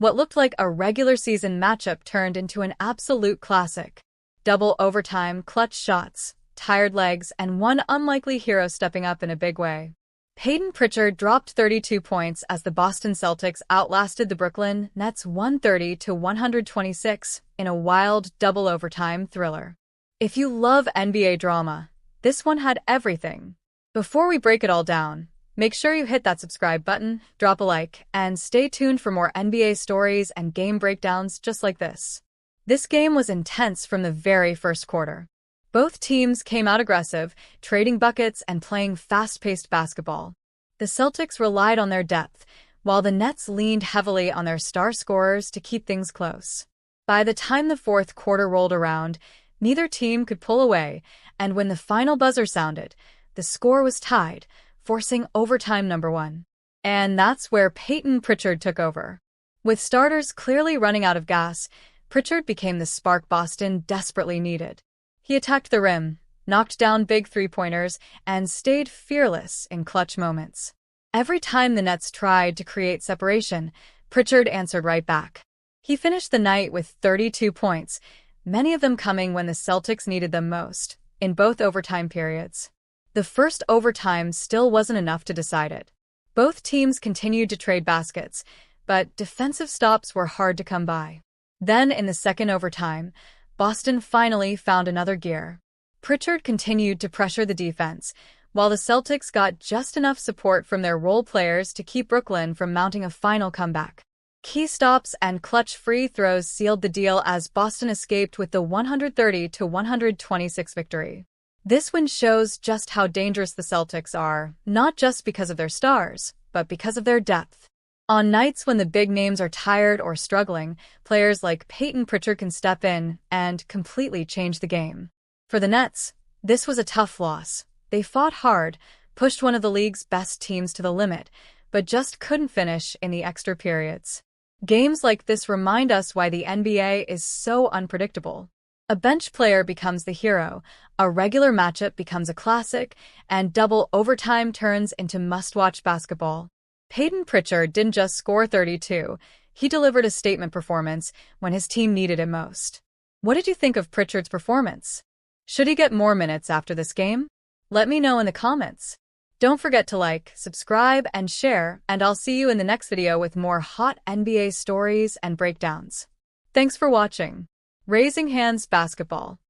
What looked like a regular season matchup turned into an absolute classic. Double overtime, clutch shots, tired legs, and one unlikely hero stepping up in a big way. Payton Pritchard dropped 32 points as the Boston Celtics outlasted the Brooklyn Nets 130-126 in a wild double overtime thriller. If you love NBA drama, this one had everything. Before we break it all down, make sure you hit that subscribe button, drop a like, and stay tuned for more NBA stories and game breakdowns just like this. This game was intense from the very first quarter. Both teams came out aggressive, trading buckets and playing fast-paced basketball. The Celtics relied on their depth, while the Nets leaned heavily on their star scorers to keep things close. By the time the fourth quarter rolled around, neither team could pull away, and when the final buzzer sounded, the score was tied, forcing overtime number 1. And that's where Payton Pritchard took over. With starters clearly running out of gas, Pritchard became the spark Boston desperately needed. He attacked the rim, knocked down big three-pointers, and stayed fearless in clutch moments. Every time the Nets tried to create separation, Pritchard answered right back. He finished the night with 32 points, many of them coming when the Celtics needed them most, in both overtime periods. The first overtime still wasn't enough to decide it. Both teams continued to trade baskets, but defensive stops were hard to come by. Then, in the second overtime, Boston finally found another gear. Pritchard continued to pressure the defense, while the Celtics got just enough support from their role players to keep Brooklyn from mounting a final comeback. Key stops and clutch free throws sealed the deal as Boston escaped with the 130-126 victory. This win shows just how dangerous the Celtics are, not just because of their stars, but because of their depth. On nights when the big names are tired or struggling, players like Payton Pritchard can step in and completely change the game. For the Nets, this was a tough loss. They fought hard, pushed one of the league's best teams to the limit, but just couldn't finish in the extra periods. Games like this remind us why the NBA is so unpredictable. A bench player becomes the hero, a regular matchup becomes a classic, and double overtime turns into must-watch basketball. Payton Pritchard didn't just score 32, he delivered a statement performance when his team needed it most. What did you think of Pritchard's performance? Should he get more minutes after this game? Let me know in the comments. Don't forget to like, subscribe, and share, and I'll see you in the next video with more hot NBA stories and breakdowns. Thanks for watching. Raising Hands Basketball.